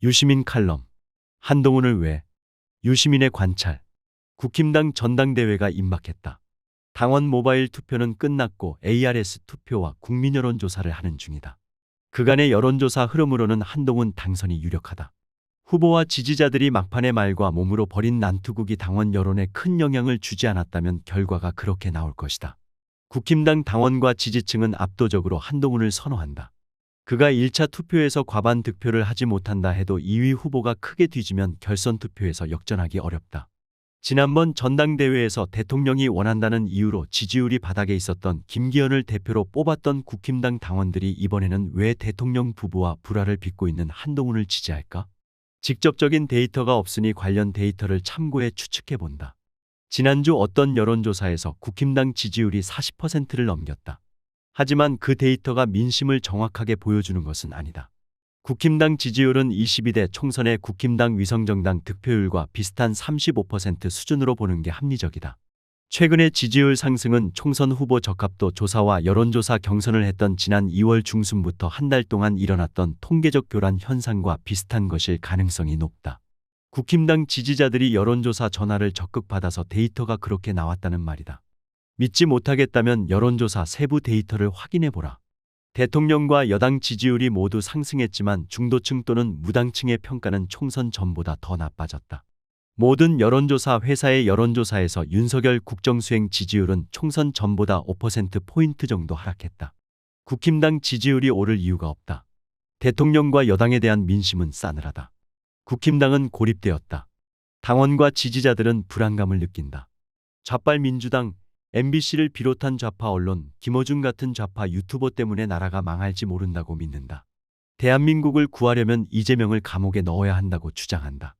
유시민 칼럼. 한동훈을 왜? 유시민의 관찰. 국힘당 전당대회가 임박했다. 당원 모바일 투표는 끝났고 ARS 투표와 국민 여론조사를 하는 중이다. 그간의 여론조사 흐름으로는 한동훈 당선이 유력하다. 후보와 지지자들이 막판의 말과 몸으로 벌인 난투극이 당원 여론에 큰 영향을 주지 않았다면 결과가 그렇게 나올 것이다. 국힘당 당원과 지지층은 압도적으로 한동훈을 선호한다. 그가 1차 투표에서 과반 득표를 하지 못한다 해도 2위 후보가 크게 뒤지면 결선 투표에서 역전하기 어렵다. 지난번 전당대회에서 대통령이 원한다는 이유로 지지율이 바닥에 있었던 김기현을 대표로 뽑았던 국힘당 당원들이 이번에는 왜 대통령 부부와 불화를 빚고 있는 한동훈을 지지할까? 직접적인 데이터가 없으니 관련 데이터를 참고해 추측해본다. 지난주 어떤 여론조사에서 국힘당 지지율이 40%를 넘겼다. 하지만 그 데이터가 민심을 정확하게 보여주는 것은 아니다. 국힘당 지지율은 22대 총선의 국힘당 위성정당 득표율과 비슷한 35% 수준으로 보는 게 합리적이다. 최근의 지지율 상승은 총선 후보 적합도 조사와 여론조사 경선을 했던 지난 2월 중순부터 한 달 동안 일어났던 통계적 교란 현상과 비슷한 것일 가능성이 높다. 국힘당 지지자들이 여론조사 전화를 적극 받아서 데이터가 그렇게 나왔다는 말이다. 믿지 못하겠다면 여론조사 세부 데이터를 확인해보라. 대통령과 여당 지지율이 모두 상승했지만 중도층 또는 무당층의 평가는 총선 전보다 더 나빠졌다. 모든 여론조사 회사의 여론조사에서 윤석열 국정수행 지지율은 총선 전보다 5%포인트 정도 하락했다. 국힘당 지지율이 오를 이유가 없다. 대통령과 여당에 대한 민심은 싸늘하다. 국힘당은 고립되었다. 당원과 지지자들은 불안감을 느낀다. 좌빨 민주당, MBC를 비롯한 좌파 언론, 김어준 같은 좌파 유튜버 때문에 나라가 망할지 모른다고 믿는다. 대한민국을 구하려면 이재명을 감옥에 넣어야 한다고 주장한다.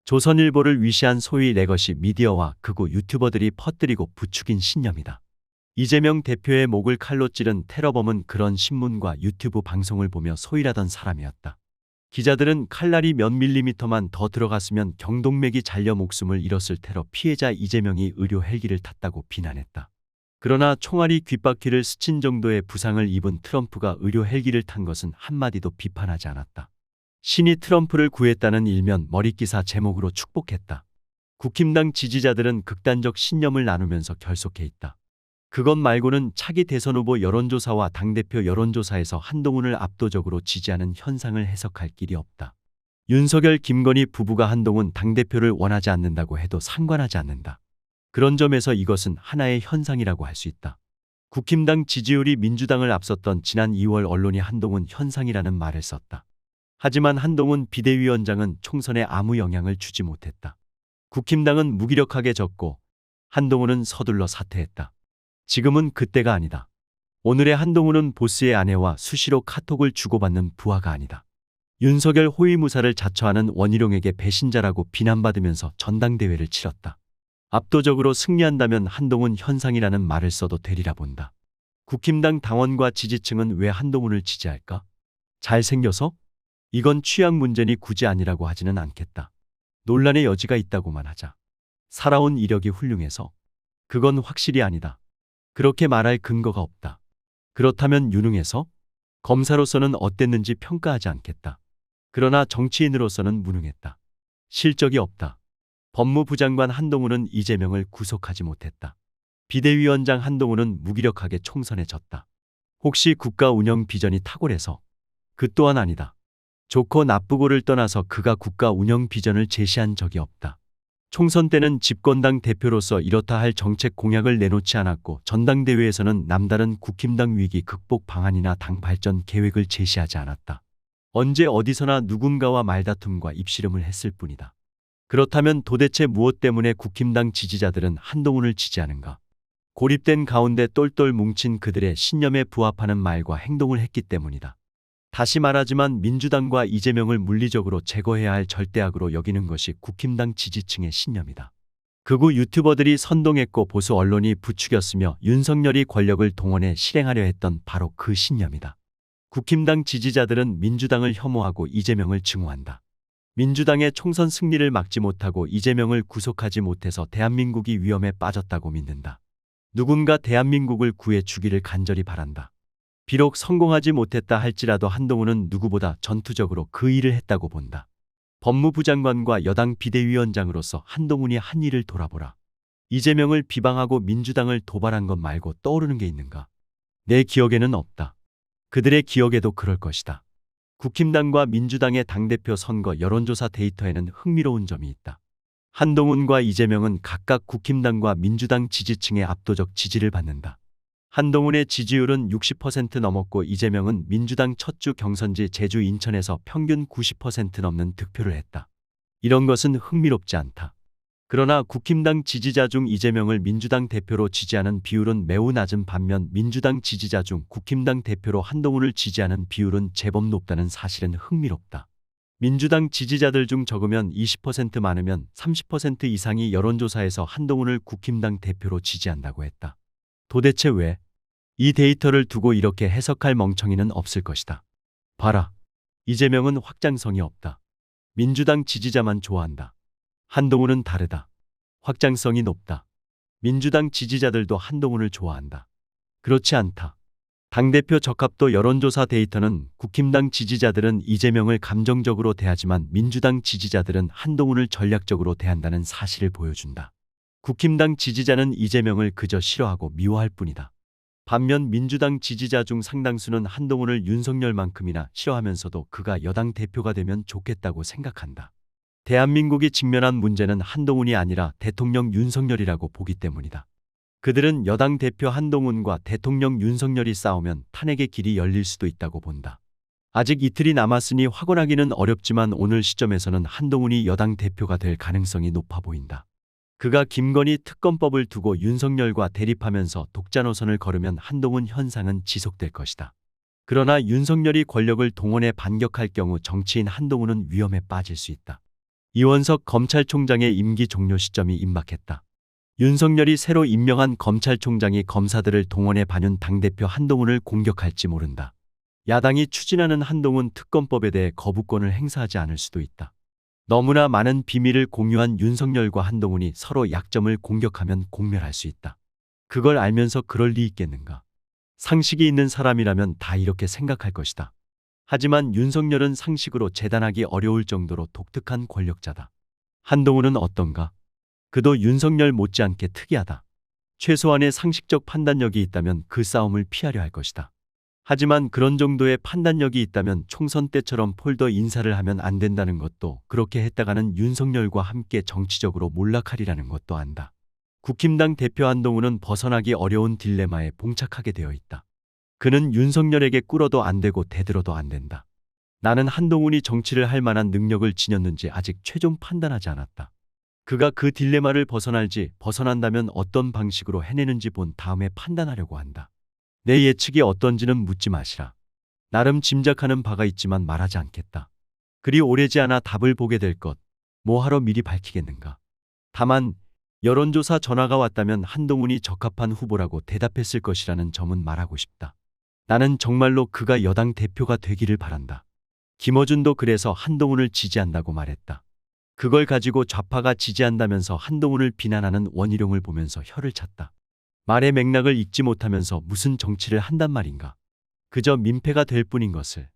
조선일보를 위시한 소위 레거시 미디어와 극우 유튜버들이 퍼뜨리고 부추긴 신념이다. 이재명 대표의 목을 칼로 찌른 테러범은 그런 신문과 유튜브 방송을 보며 소일하던 사람이었다. 기자들은 칼날이 몇 밀리미터만 더 들어갔으면 경동맥이 잘려 목숨을 잃었을 테러 피해자 이재명이 의료 헬기를 탔다고 비난했다. 그러나 총알이 귓바퀴를 스친 정도의 부상을 입은 트럼프가 의료 헬기를 탄 것은 한마디도 비판하지 않았다. 신이 트럼프를 구했다는 일면 머릿기사 제목으로 축복했다. 국힘당 지지자들은 극단적 신념을 나누면서 결속해 있다. 그것 말고는 차기 대선 후보 여론조사와 당대표 여론조사에서 한동훈을 압도적으로 지지하는 현상을 해석할 길이 없다. 윤석열, 김건희 부부가 한동훈 당대표를 원하지 않는다고 해도 상관하지 않는다. 그런 점에서 이것은 하나의 현상이라고 할 수 있다. 국힘당 지지율이 민주당을 앞섰던 지난 2월 언론이 한동훈 현상이라는 말을 썼다. 하지만 한동훈 비대위원장은 총선에 아무 영향을 주지 못했다. 국힘당은 무기력하게 졌고 한동훈은 서둘러 사퇴했다. 지금은 그때가 아니다. 오늘의 한동훈은 보스의 아내와 수시로 카톡을 주고받는 부하가 아니다. 윤석열 호위무사를 자처하는 원희룡에게 배신자라고 비난받으면서 전당대회를 치렀다. 압도적으로 승리한다면 한동훈 현상이라는 말을 써도 되리라 본다. 국힘당 당원과 지지층은 왜 한동훈을 지지할까? 잘생겨서? 이건 취향 문제니 굳이 아니라고 하지는 않겠다. 논란의 여지가 있다고만 하자. 살아온 이력이 훌륭해서? 그건 확실히 아니다. 그렇게 말할 근거가 없다. 그렇다면 유능해서? 검사로서는 어땠는지 평가하지 않겠다. 그러나 정치인으로서는 무능했다. 실적이 없다. 법무부 장관 한동훈은 이재명을 구속하지 못했다. 비대위원장 한동훈은 무기력하게 총선에 졌다. 혹시 국가 운영 비전이 탁월해서? 그 또한 아니다. 좋고 나쁘고를 떠나서 그가 국가 운영 비전을 제시한 적이 없다. 총선 때는 집권당 대표로서 이렇다 할 정책 공약을 내놓지 않았고 전당대회에서는 남다른 국힘당 위기 극복 방안이나 당 발전 계획을 제시하지 않았다. 언제 어디서나 누군가와 말다툼과 입씨름을 했을 뿐이다. 그렇다면 도대체 무엇 때문에 국힘당 지지자들은 한동훈을 지지하는가? 고립된 가운데 똘똘 뭉친 그들의 신념에 부합하는 말과 행동을 했기 때문이다. 다시 말하지만 민주당과 이재명을 물리적으로 제거해야 할 절대악으로 여기는 것이 국힘당 지지층의 신념이다. 극우 유튜버들이 선동했고 보수 언론이 부추겼으며 윤석열이 권력을 동원해 실행하려 했던 바로 그 신념이다. 국힘당 지지자들은 민주당을 혐오하고 이재명을 증오한다. 민주당의 총선 승리를 막지 못하고 이재명을 구속하지 못해서 대한민국이 위험에 빠졌다고 믿는다. 누군가 대한민국을 구해 주기를 간절히 바란다. 비록 성공하지 못했다 할지라도 한동훈은 누구보다 전투적으로 그 일을 했다고 본다. 법무부 장관과 여당 비대위원장으로서 한동훈이 한 일을 돌아보라. 이재명을 비방하고 민주당을 도발한 것 말고 떠오르는 게 있는가? 내 기억에는 없다. 그들의 기억에도 그럴 것이다. 국힘당과 민주당의 당대표 선거 여론조사 데이터에는 흥미로운 점이 있다. 한동훈과 이재명은 각각 국힘당과 민주당 지지층의 압도적 지지를 받는다. 한동훈의 지지율은 60% 넘었고 이재명은 민주당 첫 주 경선지 제주 인천에서 평균 90% 넘는 득표를 했다. 이런 것은 흥미롭지 않다. 그러나 국힘당 지지자 중 이재명을 민주당 대표로 지지하는 비율은 매우 낮은 반면 민주당 지지자 중 국힘당 대표로 한동훈을 지지하는 비율은 제법 높다는 사실은 흥미롭다. 민주당 지지자들 중 적으면 20% 많으면 30% 이상이 여론조사에서 한동훈을 국힘당 대표로 지지한다고 했다. 도대체 왜? 이 데이터를 두고 이렇게 해석할 멍청이는 없을 것이다. 봐라. 이재명은 확장성이 없다. 민주당 지지자만 좋아한다. 한동훈은 다르다. 확장성이 높다. 민주당 지지자들도 한동훈을 좋아한다. 그렇지 않다. 당대표 적합도 여론조사 데이터는 국힘당 지지자들은 이재명을 감정적으로 대하지만 민주당 지지자들은 한동훈을 전략적으로 대한다는 사실을 보여준다. 국힘당 지지자는 이재명을 그저 싫어하고 미워할 뿐이다. 반면 민주당 지지자 중 상당수는 한동훈을 윤석열만큼이나 싫어하면서도 그가 여당 대표가 되면 좋겠다고 생각한다. 대한민국이 직면한 문제는 한동훈이 아니라 대통령 윤석열이라고 보기 때문이다. 그들은 여당 대표 한동훈과 대통령 윤석열이 싸우면 탄핵의 길이 열릴 수도 있다고 본다. 아직 이틀이 남았으니 확언하기는 어렵지만 오늘 시점에서는 한동훈이 여당 대표가 될 가능성이 높아 보인다. 그가 김건희 특검법을 두고 윤석열과 대립하면서 독자 노선을 걸으면 한동훈 현상은 지속될 것이다. 그러나 윤석열이 권력을 동원해 반격할 경우 정치인 한동훈은 위험에 빠질 수 있다. 이원석 검찰총장의 임기 종료 시점이 임박했다. 윤석열이 새로 임명한 검찰총장이 검사들을 동원해 반윤 당대표 한동훈을 공격할지 모른다. 야당이 추진하는 한동훈 특검법에 대해 거부권을 행사하지 않을 수도 있다. 너무나 많은 비밀을 공유한 윤석열과 한동훈이 서로 약점을 공격하면 공멸할 수 있다. 그걸 알면서 그럴 리 있겠는가? 상식이 있는 사람이라면 다 이렇게 생각할 것이다. 하지만 윤석열은 상식으로 재단하기 어려울 정도로 독특한 권력자다. 한동훈은 어떤가? 그도 윤석열 못지않게 특이하다. 최소한의 상식적 판단력이 있다면 그 싸움을 피하려 할 것이다. 하지만 그런 정도의 판단력이 있다면 총선 때처럼 폴더 인사를 하면 안 된다는 것도 그렇게 했다가는 윤석열과 함께 정치적으로 몰락하리라는 것도 안다. 국힘당 대표 한동훈은 벗어나기 어려운 딜레마에 봉착하게 되어 있다. 그는 윤석열에게 꿇어도 안 되고 대들어도 안 된다. 나는 한동훈이 정치를 할 만한 능력을 지녔는지 아직 최종 판단하지 않았다. 그가 그 딜레마를 벗어난다면 어떤 방식으로 해내는지 본 다음에 판단하려고 한다. 내 예측이 어떤지는 묻지 마시라. 나름 짐작하는 바가 있지만 말하지 않겠다. 그리 오래지 않아 답을 보게 될 것, 뭐하러 미리 밝히겠는가. 다만 여론조사 전화가 왔다면 한동훈이 적합한 후보라고 대답했을 것이라는 점은 말하고 싶다. 나는 정말로 그가 여당 대표가 되기를 바란다. 김어준도 그래서 한동훈을 지지한다고 말했다. 그걸 가지고 좌파가 지지한다면서 한동훈을 비난하는 원희룡을 보면서 혀를 찼다. 말의 맥락을 읽지 못하면서 무슨 정치를 한단 말인가. 그저 민폐가 될 뿐인 것을.